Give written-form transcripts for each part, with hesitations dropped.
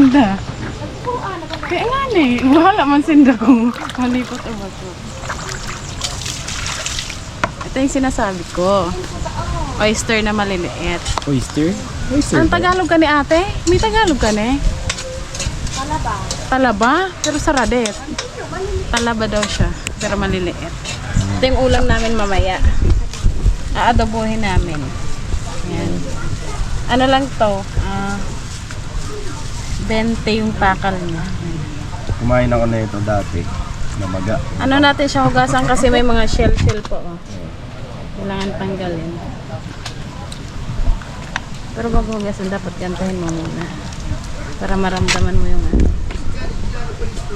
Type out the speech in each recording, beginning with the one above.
Sinda. Kaya nga ni, wala man sinda kung malipot o bato. Ito yung sinasabi ko. Oyster na maliliit. Oyster? Oyster Anong ba? Tagalog ka ni ate? May Tagalog ka ni? Talaba. Talaba? Pero saradet. Talaba daw siya, pero maliliit. Ito yung ulam namin mamaya. Aadobohin namin. Yan. Ano lang to? 20 yung pakal niya. Kumain ako na ito dati. Namaga. Ano natin siya hugasan kasi may mga shell po. Oh. Kailangan tanggalin. Pero bago hugasan, dapat gantahin mo muna. Para maramdaman mo yung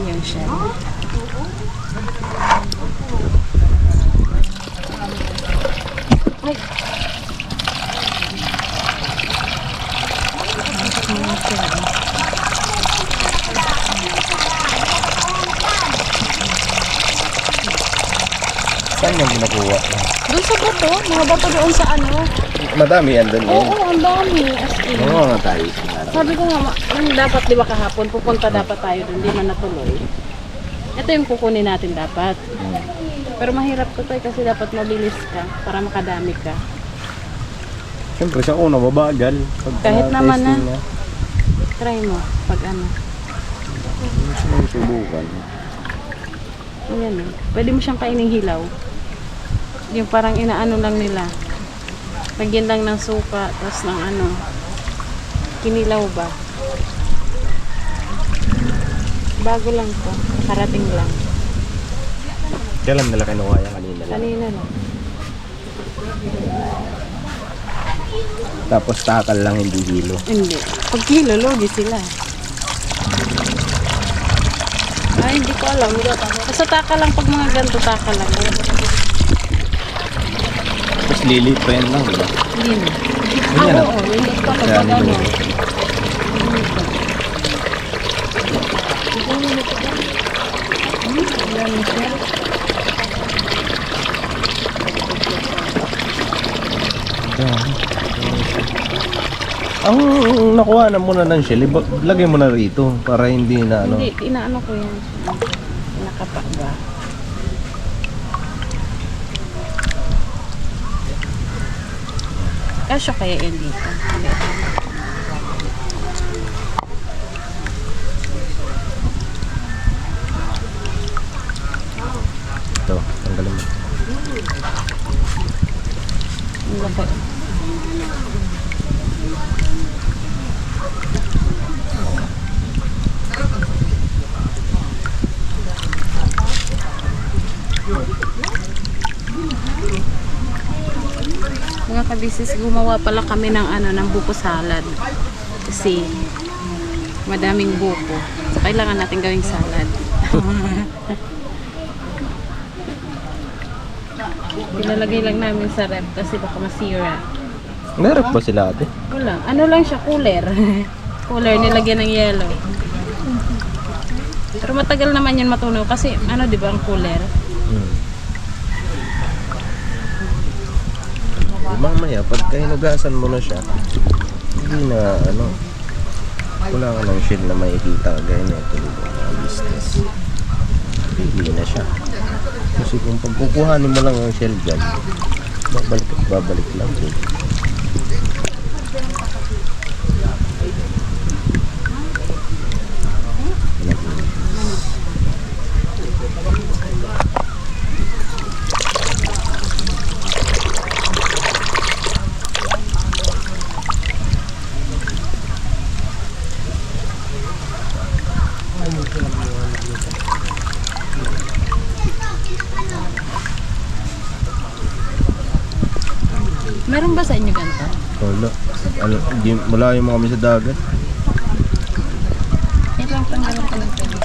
yung shell. Ay! Saan yung ginakuha? Doon sa bato, mga bato doon sa ano. Madami yan doon. Oo, ang dami. As in. Oo nga tayo. Sabi ko nga, yung dapat di ba kahapon, pupunta dapat tayo doon, di man natuloy. Ito yung kukunin natin dapat. Pero mahirap ko to kasi dapat mabilis ka para makadami ka. Siyempre siya una mabagal. Kahit naman na. Try mo pag ano. Subukan. Ayan eh. Pwede mo siyang kaining hilaw. Yung parang inaano lang nila. Lagyan lang ng suka, tapos ng ano. Kinilaw ba? Bago lang to. Nakarating lang. Kailan nila kinuha yan kanina lang? Kanina lang. Tapos takal lang hindi hilo. Hindi. Pag kilo, logi sila. Ay, hindi ko alam. Basta taka lang pag mga ganito, taka lang. Tapos lilit pa yan lang, diba? Hindi na. Ganyan na. Oo, hindi pa pag Kaya ano. nilo. Ang nakuha na muna ng shell, lagay mo na rito para hindi na ano. Hindi, inaano ko yan. Nakapa ba? Kasyo kaya yan dito. Ito, tanggalin mo. Ang laki. Mga kabisis, gumawa pala kami ng ano, ng buko salad. Kasi madaming buko. So, kailangan natin gawing salad. Pinalagay lang namin sa ref kasi baka masira. Meron ba sila ate? Wala. Ano lang siya, cooler. Cooler, nilagyan ng yellow. Pero matagal naman yun matunaw kasi ano, di ba, ang cooler? Mamaya, pagka hinugasan mo na siya, hindi na ano, wala ka ng shell na makikita gaya na ito mga business. Hindi na siya. Kasi kung pagkukuhanin mo lang ang shell dyan, babalik at babalik lang. Meron ba sa inyo ganito? Wala. Ano, malayo mo kami sa dagat. Ito lang tanggalan ko ng pwede.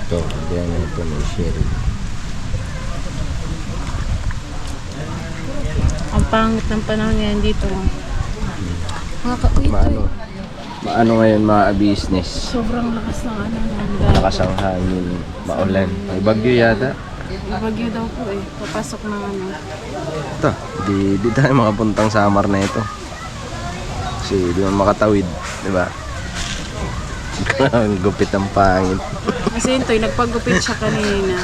Ito, kaya nga ito may shell. Ang pangit ng panahon ngayon dito. Maano? Maano ngayon mga business? Sobrang lakas ng ano. ng Lakas ang hangin, maulan. May bagyo yata. Bagyo daw po eh. Papasok ng ano. Ito, di tayo makapuntang Samar na ito. Kasi di man makatawid, di ba? Ang gupit ng pangit. Kasi yun, nagpagupit siya kanina.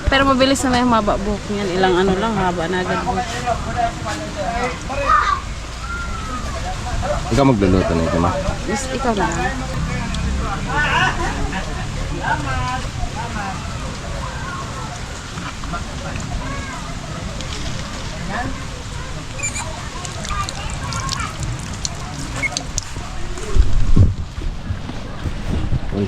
Pero mabilis na may haba buhok niyan. Ilang ano lang, haba na agad buhok. Ikaw magluluto na ito, ma. Mas ikaw na lang. Uy.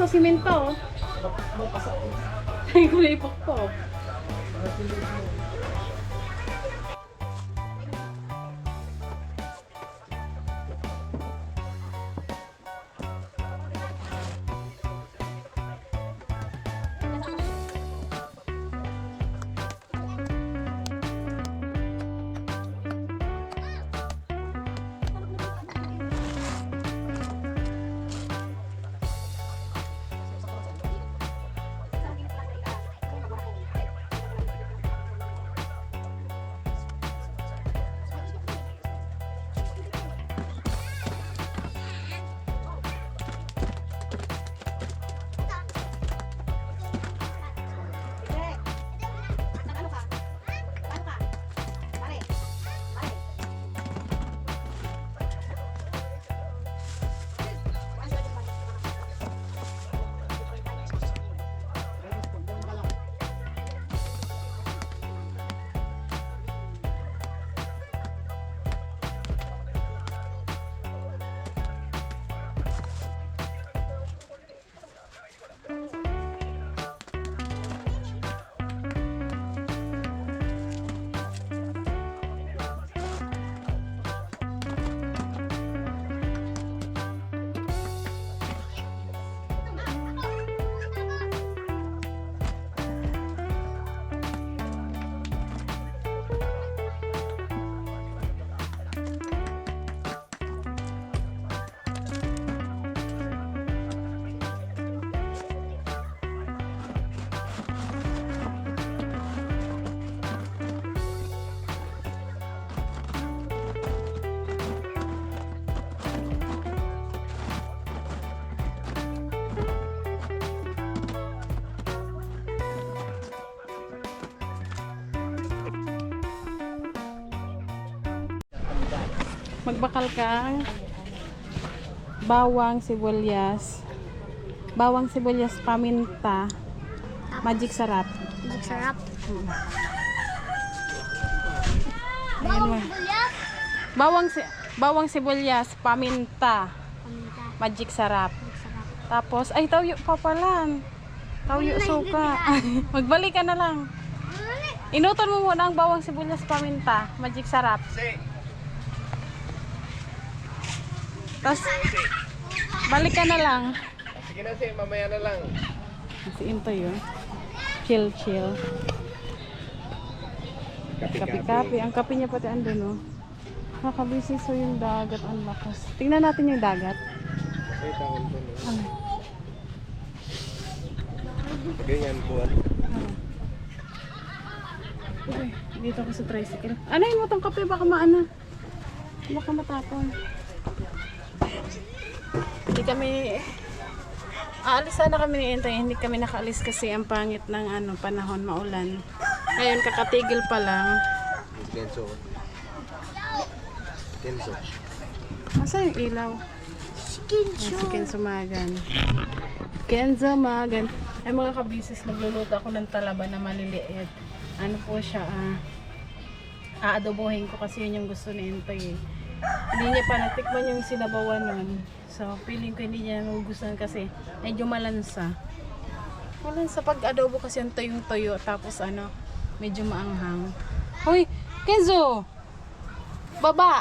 so simento. Ay, kulay pokpok. Magbakal ka bawang sibuyas, paminta, magic sarap. Magic sarap. Ayan mo. Bawang sibuyas, paminta, Paminta. magic sarap. Magic sarap. Tapos ay tawyo pa pala. Tawyo suka. Magbalik ka na lang. Inuton mo muna ang bawang sibuyas, paminta, magic sarap. Tapos balik ka na lang. Sige na, mamaya na lang. Si Intoy yun. Chill. Kapi-kapi. Ang kapi niya pati andun, no? Nakabisi so yung dagat. Ang lakas. Tingnan natin yung dagat. Ay, tawag ko, no? Ano? Ganyan po. Uy, dito ako sa tricycle. Anayin mo tong kape, baka maana. Baka matapon. Hindi kami... Aalis sana kami ni Intoy. Hindi kami nakaalis kasi ang pangit ng panahon, maulan. Ngayon, kakatigil pa lang. Kenzo. Masa yung ilaw? Si Kenzo Magan. Ay mga kabisis, nagluluto ako ng talaba na maliliit. Ano po siya, aadobohin ko kasi yun yung gusto ni Intoy. Hindi niya pa natikman yung sinabawan nun. So, feeling ko hindi niya nagugustuhan kasi medyo malansa. Malansa pag adobo kasi yung toyo. Tapos medyo maanghang. Hoy, Kenzo! Baba!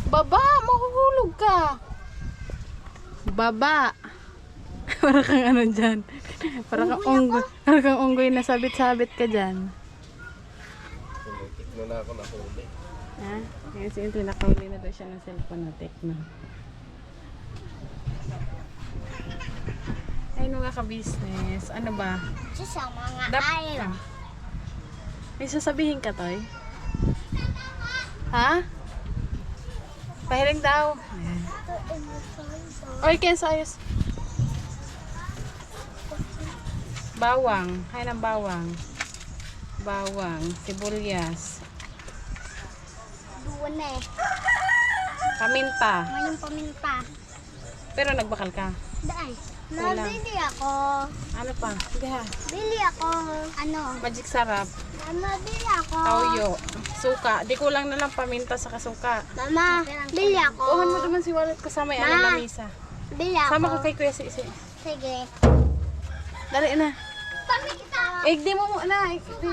Baba! Mahuhulog ka! Baba! Para kang dyan. Para kang unggoy na sabit-sabit ka dyan. Tikno na ako nakuli. Ha? Ngayon si Intoy nakahuli na daw siya ng cellphone na Tecno. Ay mga ka-business. Ano ba? Sa mga Dap- May sasabihin ka, Toy? Ha? Pahiling daw. Ayan. Oy, Kenzo, ayos. Bawang. Hay ng bawang. Bawang. Sibuyas. Duwan na eh. Paminta. Mayroong paminta. Pero nagbakal ka. Dahil. Wala. Nabili ako. Ano pa? Sige ha. Bili ako. Magic sarap. Mama, bili ako. Toyo. Suka. Di kulang na lang paminta sa kasuka. Mama, bili ako. Kuhan mo naman si Wallet kasama yung Ma. lamisa. Bili ako. Sama ka kay Kuya Sisi. Sige. Dali na. Kami kita. Di mo muna. Di.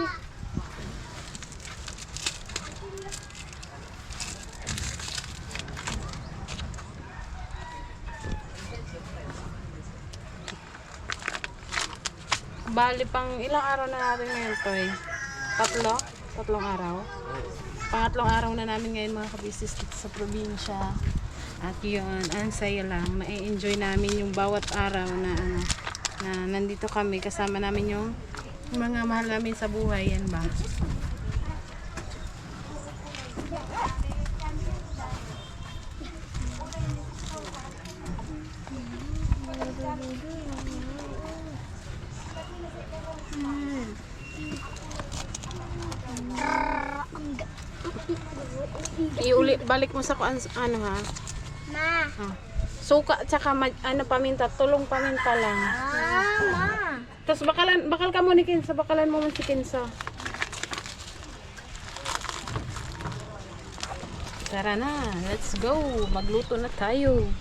Bali, pang ilang araw na natin ngayon to eh? Tatlong araw. Pangatlong araw na namin ngayon mga kabisnes dito sa probinsya. At yun, ang saya lang. Na-enjoy namin yung bawat araw na na nandito kami. Kasama namin yung mga mahal namin sa buhay. Yan ba? Balik mo sa ano ha? Ma. Ah. Suka tsaka paminta, tulong paminta lang. Ma. Tapos bakal ka mo ni Kinsa, bakalan mo man si Kinsa. Tara na, let's go. Magluto na tayo.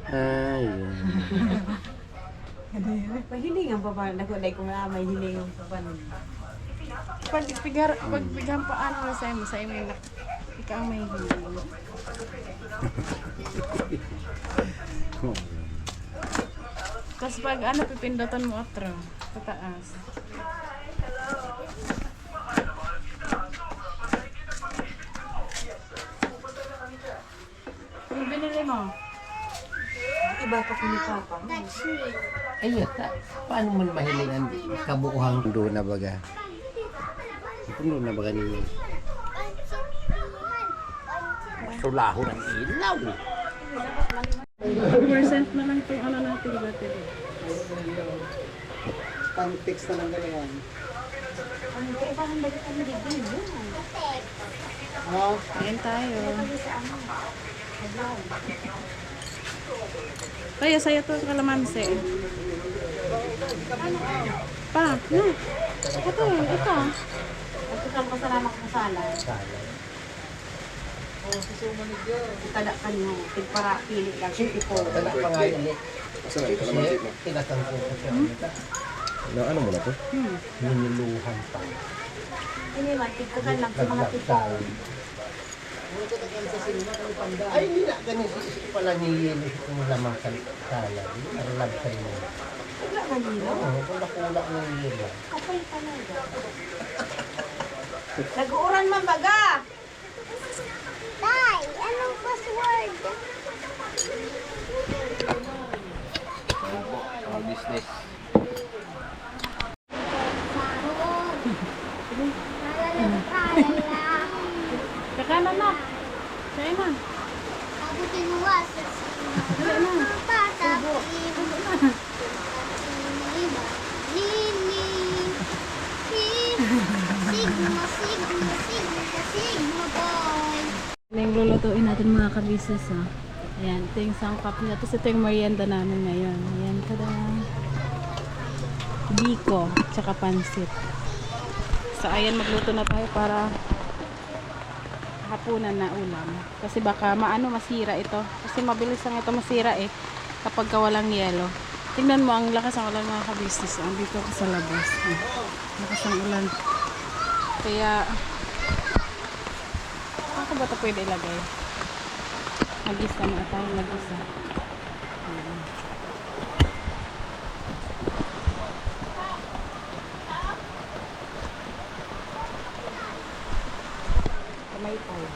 Ayun. Pahilingan pa ba? Nakulay ko nga may hilingan pa ba? Pagbigan pa ano na sa imo na ikaw ang may hiling. Tapos pag pipindutan mo atro sa taas. Ano binili mo? Iba pa ko ni Papa. That's me. Ayun, paano mo mahilingan kabuuhang doon na baga? Doon na baga ninyo? Sulaho ng ilaw. 4% na lang itong natin battery. Pang-fix na lang ganyan. Ayan tayo. Kaya sa'yo to sa kalamansi. Pa, na. Ito. Pagkakang pasalamat ko sa sala. Itada ka nyo. Tigpara pili lang. Sige po. Tala pa nga yun eh. Tinatang ko sa ano mo na to? Ninuluhan pa. Ini man, tigkakan lang sa mga tito. Ay, hindi na. Ganito pala niyili kung lamang sa sala. Ang lab sa inyo. Wala man nila. Oo, kulak-kulak ng niyili. Kapay talaga. Nag-uuran man baga! Tay, anong password? Ang business. Kakanan na. Kaya na. Abutin mo ba? Pata. Sigma boy. Yung lulutuin natin mga kabisnes ha. Ayan, ito yung sangkap nila. Tapos ito yung merienda namin ngayon. Ayan, tada. Biko, tsaka pansit. So ayan, magluto na tayo para hapunan na ulam. Kasi baka masira ito. Kasi mabilis lang ito masira eh. Kapag walang yelo. Tingnan mo ang lakas ng ulan mga kabisnes. Dito ako sa labas. Lakas ng ulan. Kaya ako ba ito pwede ilagay? Mag-isa na tayo, mag-isa. Ayan. Kamay tayo.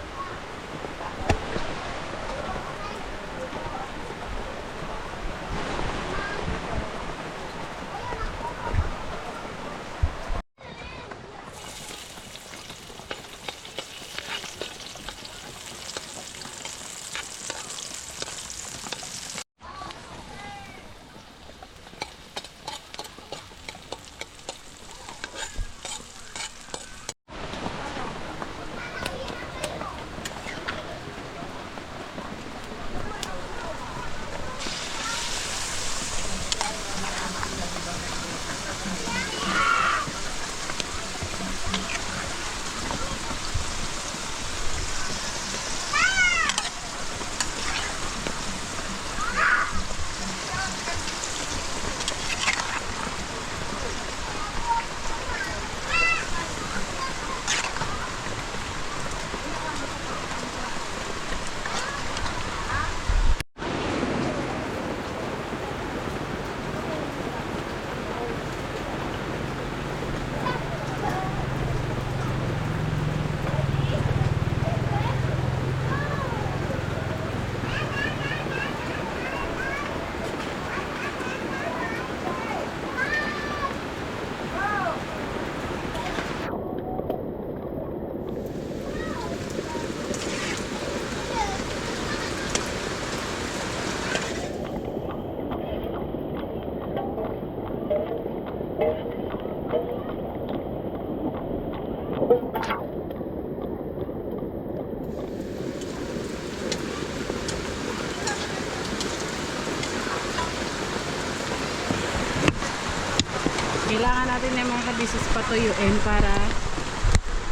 Kailangan natin yung mga kabisis patuyuin para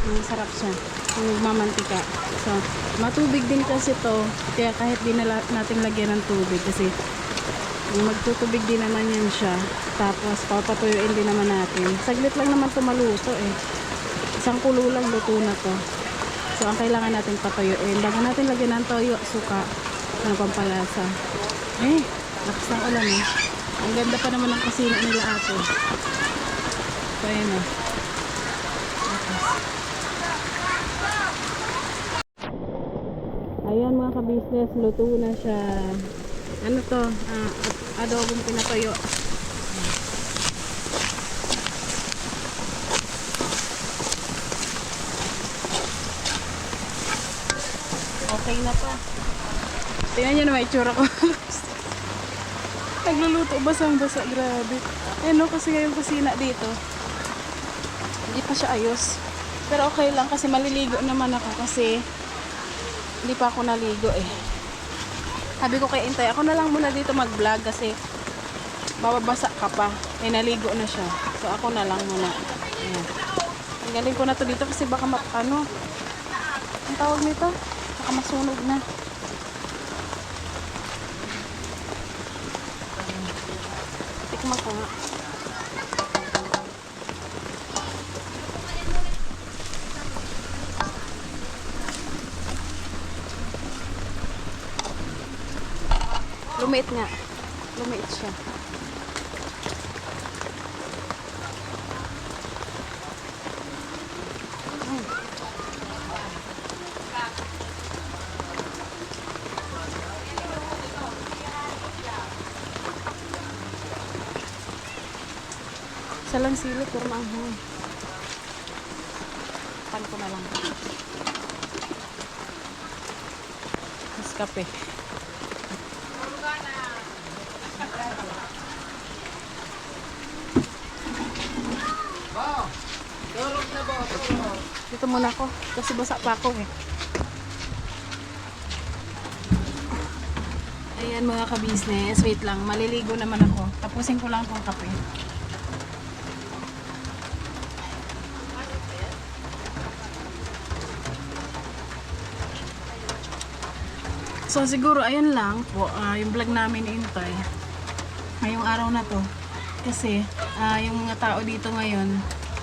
masarap siya. Yung mamantika. So, matubig din kasi to. Kaya kahit di na natin lagyan ng tubig kasi magtutubig din naman yan siya. Tapos, papatuyuin din naman natin. Saglit lang naman to maluto eh. Isang kulo lang luto na to. So, ang kailangan natin patuyuin. Bago natin lagyan ng toyo, suka, ng pampalasa. Eh, lakas ng ulan eh. Ang ganda pa naman ng kusina nila ate. So, ayan o. Ayan mga ka-business, luto na siya. Ano to? Adobong pinatoyo. Okay na pa. Tingnan nyo naman itsura ko. Nagluluto basang-basa, grabe. Eh no, kasi ngayong kusina dito, hindi pa siya ayos. Pero okay lang kasi maliligo naman ako kasi hindi pa ako naligo eh. Sabi ko kay Intay, ako na lang muna dito mag-vlog kasi bababasa ka pa. Eh naligo na siya. So ako na lang muna. Ayan. Ang galing ko na to dito kasi baka ano, ang tawag nito? Baka masunog na. Tikman ko nga. Lumiit nga. Lumiit siya. Isa lang sili, pero maanghang. Pan ko na lang. Mas kape. Dito muna ako kasi basa pa ako eh. Ayan mga ka-business, wait lang, maliligo naman ako. Tapusin ko lang tong kape. So siguro ayun lang po yung vlog namin ni Intay ngayong araw na to. Kasi yung mga tao dito ngayon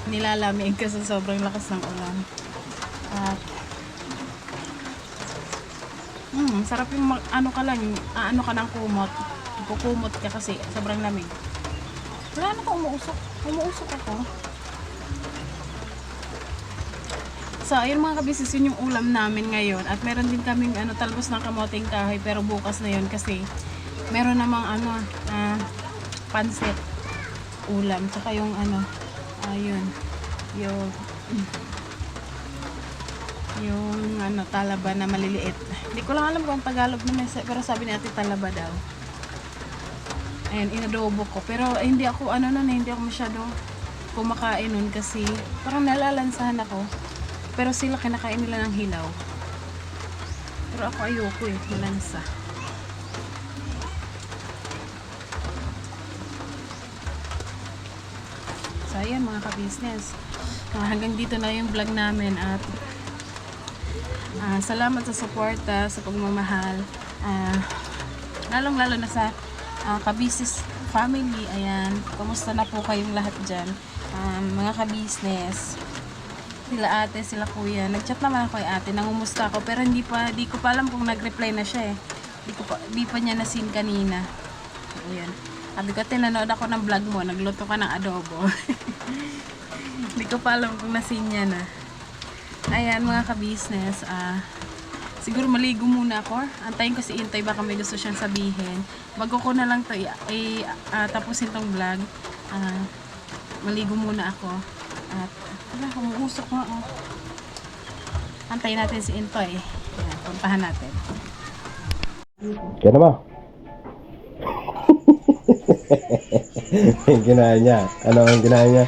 nilalamig kasi sobrang lakas ng ulan. At sarap yung ano ka lang, ano ka ng kumot. Kukumot ka kasi sobrang lamig. Wala na ko umuusok. Umuusok ako. So, ayun mga kabisis, yun yung ulam namin ngayon. At meron din kaming talbos ng kamoting kahoy pero bukas na yun kasi meron namang pansit ulam. Tsaka yung ayun, yung talaba na maliliit. Hindi ko lang alam kung Tagalog naman pero sabi ni ate talaba daw. Ayan, inadobo ko. Pero hindi ako hindi ako masyado kumakain nun kasi parang nalalansahan ako. Pero sila kinakain nila ng hilaw. Pero ako ayoko eh, malansa. So ayan mga ka-business. Hanggang dito na yung vlog namin at salamat sa suporta, sa pagmamahal. Lalong-lalo na sa ka-business family. Ayan, kumusta na po kayong lahat dyan? Mga ka-business. Sila ate, sila kuya. Nag-chat naman ako kay ate, nangumusta ako pero di ko pa alam kung nag-reply na siya eh. Di pa niya na-seen kanina. Ayan. Sabi ko, tinanood ako ng vlog mo, nagluto ka ng adobo. Di ko pa alam kung na-seen niya na. Ayan mga ka-business, siguro maligo muna ako. Antayin ko si Intay, baka may gusto siyang sabihin. Bago ko na lang to tapusin tong vlog. Maligo muna ako. At wala, umuusok nga oh. Antayin natin si Intay. Ayan, puntahan natin. Kaya na ba? Yung kinain niya. Ano ang kinain niya?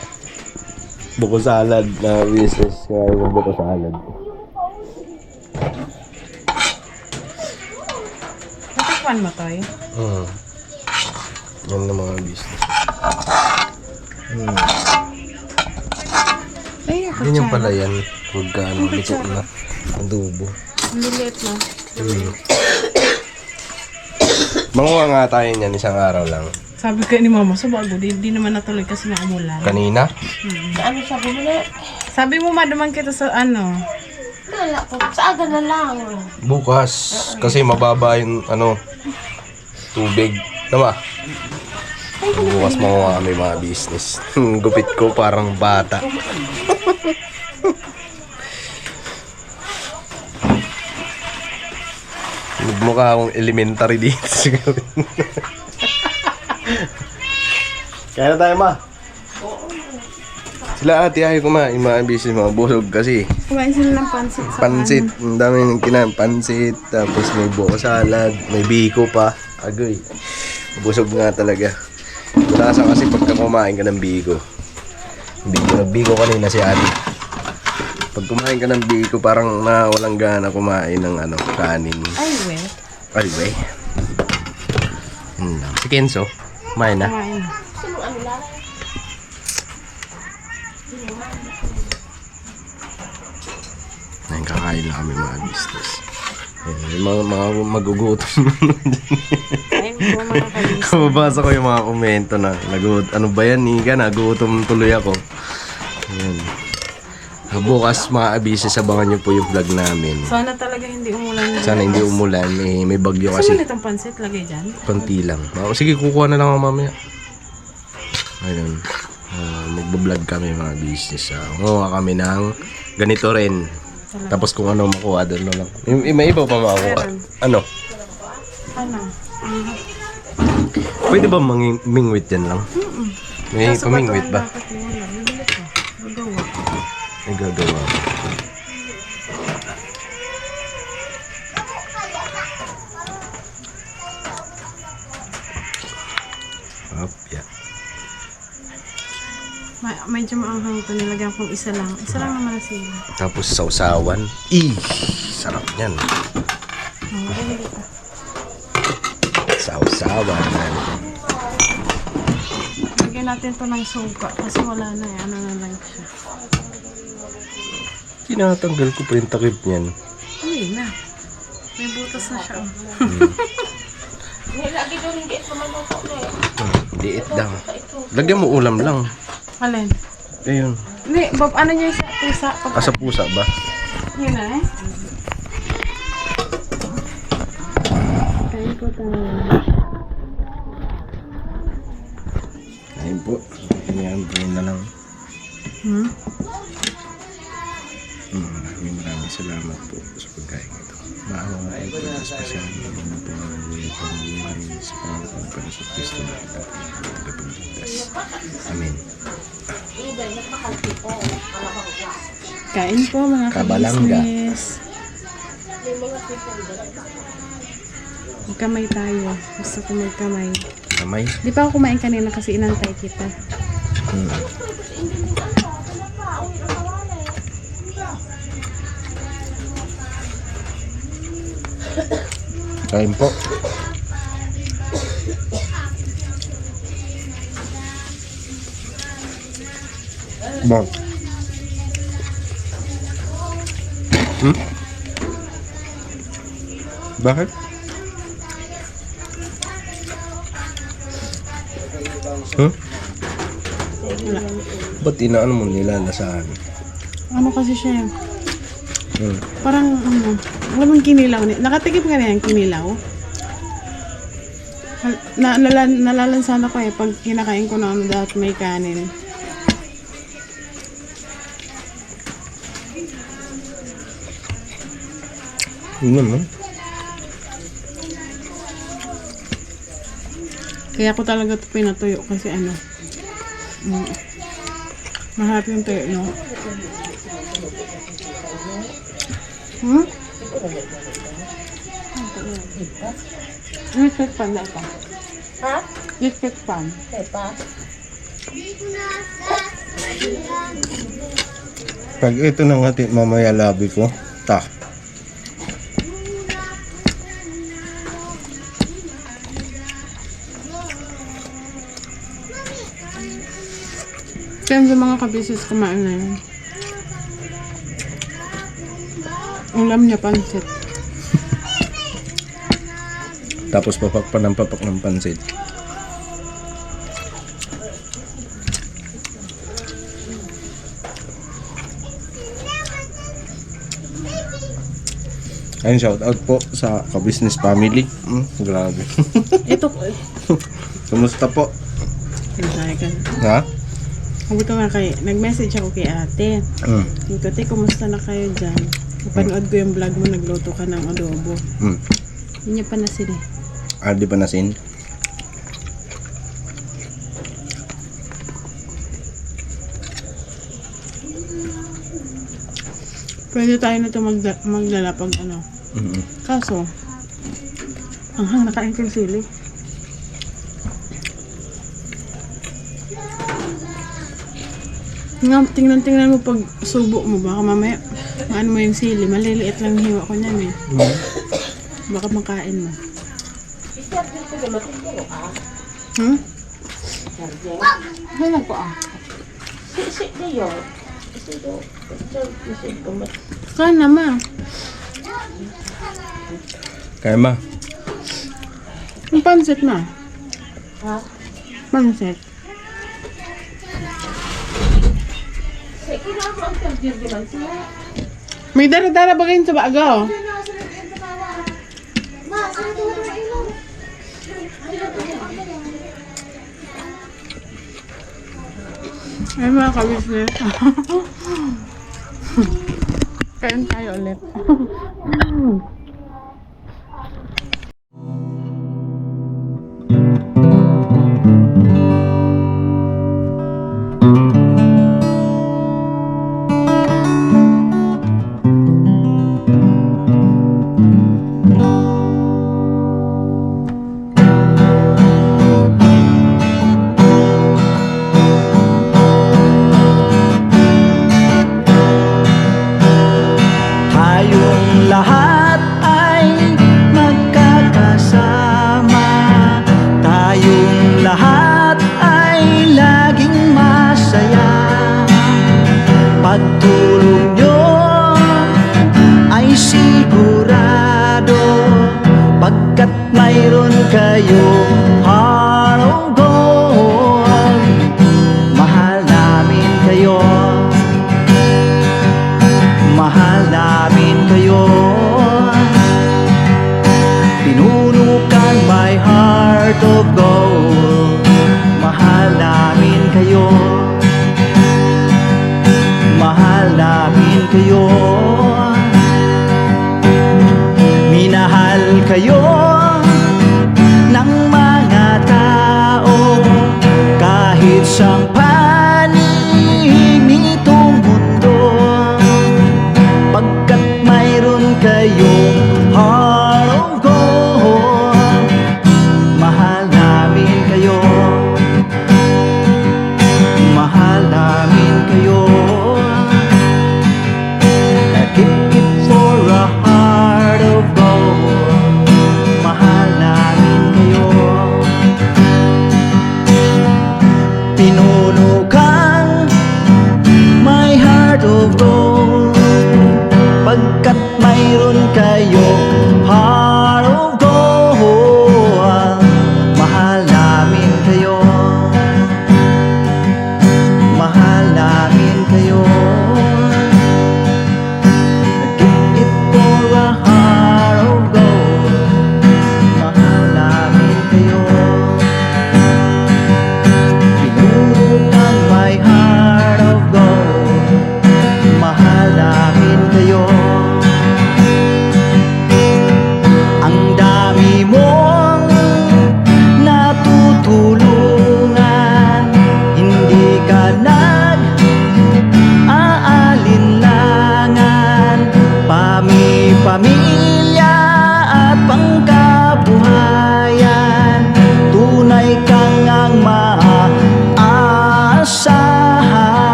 Buko salad na business. Kaya yung buko salad. Natikwan mo, Toy? Yan na mga business. Ay, ako Ganyan pala yan. Huwag ka ano, luto na. Adobo. Ang liliit na. Manguha nga tayo niyan isang araw lang. Sabi ko ni mama, sa bago, di naman natuloy kasi na umulan. Kanina? Ano sabi mo na? Sabi mo, madaman kita sa ano. Wala ko. Sa aga na lang. Bukas. Kasi mababa yung ano, tubig. Tama? Bukas manguha kami mga business. Gupit ko parang bata. Mukha akong elementary dito siguro. Kaya na tayo, ma. Sila ate ayaw kumain mga business, mga busog kasi. Kumain sila ng pansit sa Pansit, ang dami ng kinain. Pansit, tapos may buko salad, may biko pa. Agoy. Busog nga talaga. Malasa kasi pagka kumain ka ng biko. Biko kanina si ate. Pag kumain ka ng biko, parang walang gana kumain ng ano, kanin. Ay, we. Ay, wey. Si Kenzo, kumain na. Kumain. Ngayon kakain na kami mga business. Yung mga magugutom. Ayun po mga kabis. Mabasa ko yung mga komento na ano ba yan, Nika? Nagutom tuloy ako. Ayan. Bukas mga business, abangan nyo po yung vlog namin. Sana talaga hindi umulan. Sana hindi umulan, may bagyo Kasi kasi. itong pansit, lagay dyan. Konti lang. Sige, kukuha na lang ako mamaya. Ayun. Magbablog kami mga business. Kuha kami ng ganito rin. Tapos kung ano makuha, doon na lang. May iba pa makuha. Ano? Ano? Pwede ba mingwit yan lang? May Kaso pamingwit ba? ba? Bakit wala? Bibili ko. Gagawa. Ay, gagawa. Up, yeah. Medyo maanghang ito. Nilagyan kong isa lang. Isa lang naman na sila. Tapos sausawan. Sarap yan. Sausawan. Lagyan natin ito ng suka kasi wala na eh. Ano na lang siya. Tinatanggal ko pa yung takip niyan. Hindi na. May butas na siya. Lagi doon hindi ito maluto na eh. Liit lang. Lagyan mo ulam lang. Alin? Ayun. Hindi, Bob, ano niya sa pusa? Asa pusa ba? Yun na eh. Kain ko tayo. Ayun po. Ganyan, brain na lang. Maraming salamat po sa pagkain ito. Maawa ay ito na special na mga pangawin sa pangawin para sa Kristo na kita tagapagligtas. Amen. Kain po mga Kabalangga. kabisnes. Magkamay tayo. Gusto ko magkamay. Kamay. Di pa ako kumain kanina kasi inantay kita. Kain po. Bang. Bakit? Ba't inaano mo nilalasahan? Ano kasi siya yun? Parang ano, alam mo yung kinilaw. Nakatikip ka na yung kinilaw? Nalalansan ako eh pag kinakain ko na ano dapat may kanin. Yun naman. Kaya ako talaga ito pinatuyo kasi ano, maharap yung tuyo, no? Biscuit pan na ito. Ha? Biscuit pan. Tepa? Pag ito na nga mamaya labi ko, Kaya sa mga kabisis kumain na yun. Ulam niya pansit. Tapos papak ng pansit. Ayun, shout out po sa ka-business family. Grabe. Ito, Kumusta po? Ay, Ha? sabi ko nga nag-message ako kay ate. Sabi ko, "Te, kumusta na kayo dyan? Napanood ko yung vlog mo, nagluto ka ng adobo." Hindi niya pa nasin eh. Di ba nasin? Pwede tayo na ito magdala pag ano. Kaso, anghang nakain ko yung sili. Tingnan mo pag subo mo, baka mamaya ano mo yung sili, maliliit lang hiwa ko niyan eh. Baka makain mo. Ay, nagpo ah. Kana ma. Kaya ma. Yung pansit ma. Pansit. May dara-dara ba kayo sa baga oh? Ay mga ka-business. Kain tayo ulit.